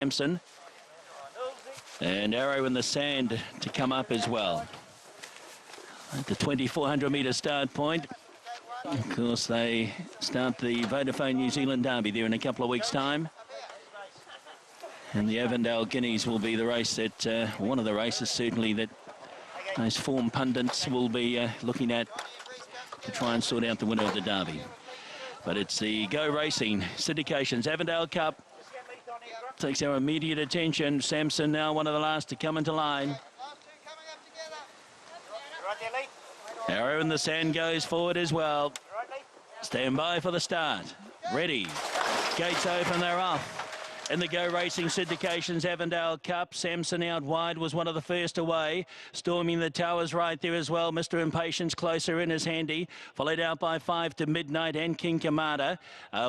Sampson. And Arrow in the Sand to come up as well. At the 2,400 metre start point. Of course, they start the Vodafone New Zealand Derby there in a couple of weeks' time. And the Avondale Guineas will be the race that, one of the races certainly that those form pundits will be looking at to try and sort out the winner of the Derby. But it's the Go Racing Syndications Avondale Cup. Takes our immediate attention. Sampson now one of the last to come into line. Arrow in the Sand goes forward as well. Stand by for the start. Ready. Gates open, they're off. In the Go Racing Syndications Avondale Cup, Sampson out wide was one of the first away. Storming the Towers right there as well. Mr. Impatience closer in as handy. Followed out by 5 to Midnight and King Kamada.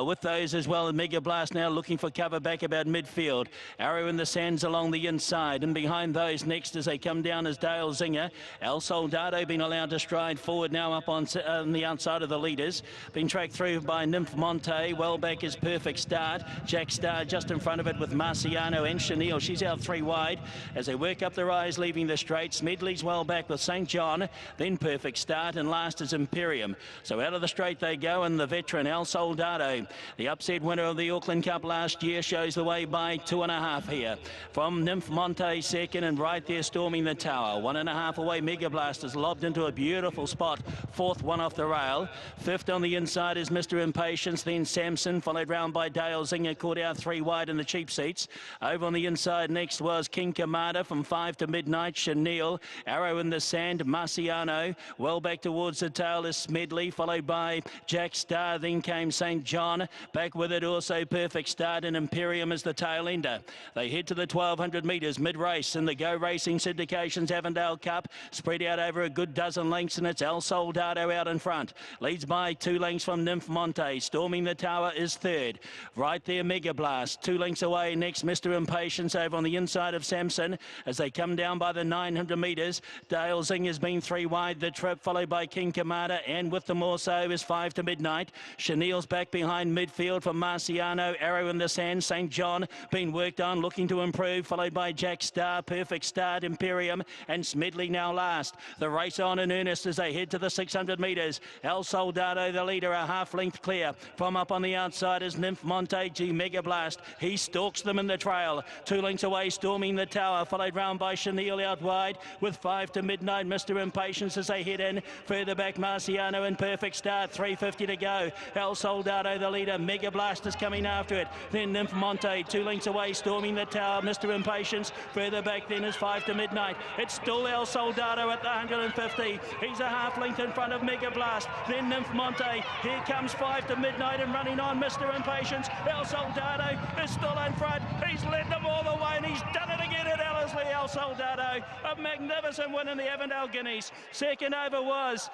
With those as well, Mega Blast now looking for cover back about midfield. Arrow in the Sands along the inside. And behind those next as they come down is Dale Zinger. El Soldado being allowed to stride forward now up on the outside of the leaders. Being tracked through by Nymph Monte. Well back is Perfect Start. Jack Star just in front of it with Marciano and Chenille. She's out 3 wide as they work up the rise, leaving the straight. Smedley's well back with St. John, then Perfect Start, and last is Imperium. So out of the straight they go, and the veteran El Soldado, the upset winner of the Auckland Cup last year, shows the way by 2.5 here. From Nymph Monte second, and right there storming the tower. 1.5 away, Mega Blast is lobbed into a beautiful spot. 4th, one off the rail. 5th on the inside is Mr. Impatience, then Sampson, followed round by Dale Zinger, caught out 3 wide in the cheap seats. Over on the inside next was King Kamada from 5 to Midnight. Chenille, Arrow in the Sand, Marciano. Well back towards the tail is Smedley, followed by Jack Star. Then came St. John. Back with it also Perfect Start, and Imperium is the tail ender. They head to the 1,200 metres mid-race in the Go Racing Syndications Avondale Cup. Spread out over a good dozen lengths, and it's El Soldado out in front. Leads by 2 lengths from Nymph Monte. Storming the tower is 3rd. Right there Mega Blast. 2 lengths away next, Mr. Impatience over on the inside of Sampson as they come down by the 900 metres. Dale Zing has been 3 wide the trip, followed by King Kamada, and with them also is 5 to Midnight. Chenille's back behind midfield from Marciano. Arrow in the Sand, St. John being worked on, looking to improve, followed by Jack Star, Perfect Start, Imperium, and Smedley now last. The race on in earnest as they head to the 600 metres. El Soldado, the leader, a half length clear. From up on the outside is Nymph Monte, G Mega Blast. He stalks them in the trail. 2 lengths away, storming the tower, followed round by Chenille out wide with 5 to Midnight. Mr. Impatience as they head in. Further back, Marciano and Perfect Start. 3:50 to go. El Soldado, the leader. Mega Blast is coming after it. Then Nymph Monte, 2 lengths away, storming the tower. Mr. Impatience. Further back then is 5 to Midnight. It's still El Soldado at the 150. He's a half length in front of Mega Blast. Then Nymph Monte. Here comes 5 to Midnight and running on Mr. Impatience. El Soldado is still in front. He's led them all the way, and he's done it again at Ellerslie. El Soldado, a magnificent win in the Avondale Guineas. Second over was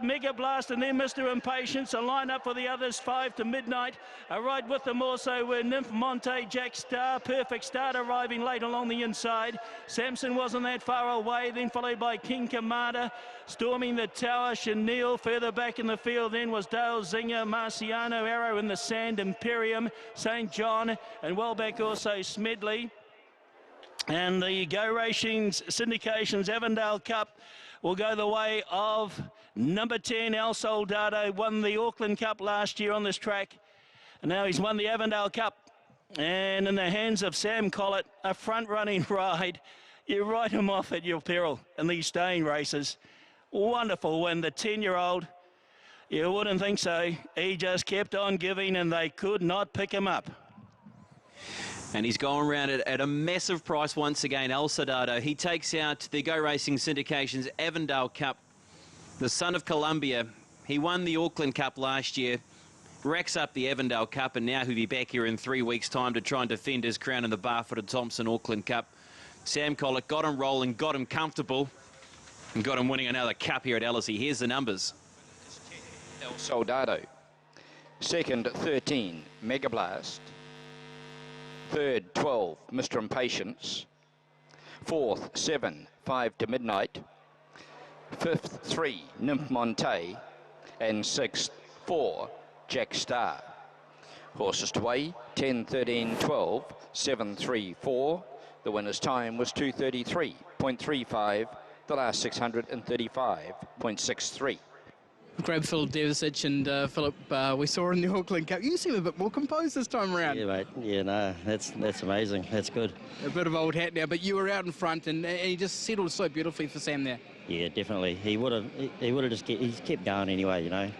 Mega Blast, and then Mr. Impatience. A line up for the others, 5 to Midnight. Right with them also were Nymph Monte, Jack Star, Perfect Start arriving late along the inside. Sampson wasn't that far away, then followed by King Kamada. Storming the tower, Chenille. Further back in the field then was Dale Zinger, Marciano, Arrow in the Sand, Imperium, St. John, and well back also Smedley. And the Go Racing Syndications Avondale Cup will go the way of number 10, El Soldado. Won the Auckland Cup last year on this track, and now he's won the Avondale Cup. And in the hands of Sam Collett, a front-running ride. You write him off at your peril in these staying races. Wonderful win, the 10-year-old. You wouldn't think so. He just kept on giving, and they could not pick him up. And he's gone around it at a massive price once again, El Soldado. He takes out the Go Racing Syndications Avondale Cup. The son of Columbia. He won the Auckland Cup last year, racks up the Avondale Cup, and now he'll be back here in 3 weeks' time to try and defend his crown in the Barfoot and Thompson Auckland Cup. Sam Collett got him rolling, got him comfortable, and got him winning another cup here at Ellerslie. Here's the numbers. El Soldado. Second, 13, Mega Blast. Third, 12, Mr. Impatience. Fourth, 7, 5 to Midnight. Fifth, 3, Nymph Monte. And sixth, 4, Jack Star. Horses to weigh, 10, 13, 12, 7, 3, 4. The winner's time was 2:33.35. The last 635.63. Grab Philip Devisic, and Philip, we saw in the Auckland Cup. You seem a bit more composed this time around. Yeah, mate. Yeah, no, that's amazing. That's good. A bit of old hat now, but you were out in front, and he just settled so beautifully for Sam there. Yeah, definitely. He would have just he's kept going anyway, you know,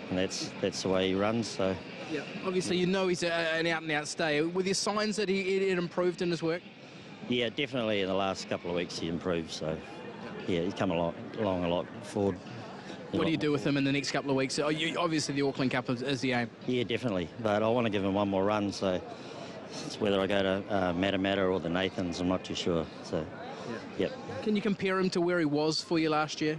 and that's the way he runs. So. Yeah, obviously you know he's an out-and-out stay. Were there signs that he had improved in his work? Yeah, definitely. In the last couple of weeks he improved. So, yeah, he's come along a lot forward. What do you do with him in the next couple of weeks? Obviously the Auckland Cup is the aim. Yeah, definitely. But I want to give him one more run. So it's whether I go to Matamata or the Nathans, I'm not too sure. So, yep. Can you compare him to where he was for you last year?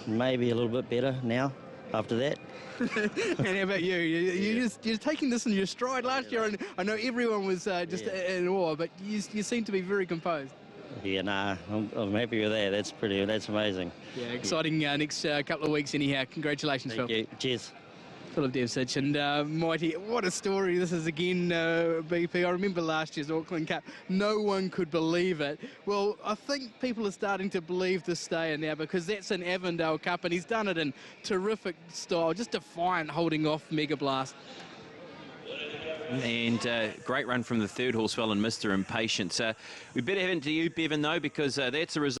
Maybe a little bit better now after that. And how about you? You're taking this in your stride last year, and I know everyone was just in awe, but you seem to be very composed. Yeah, nah, I'm happy with that. That's amazing. Yeah, exciting next couple of weeks anyhow. Congratulations, Phil. Thank you. Cheers. Philip Devisic, and Mighty, what a story this is again, BP. I remember last year's Auckland Cup. No one could believe it. Well, I think people are starting to believe this stayer now, because that's an Avondale Cup, and he's done it in terrific style, just defiant holding off Mega Blast. And great run from the third horse, well, and Mr. Impatience. We better head into you, Bevan, though, because that's a result.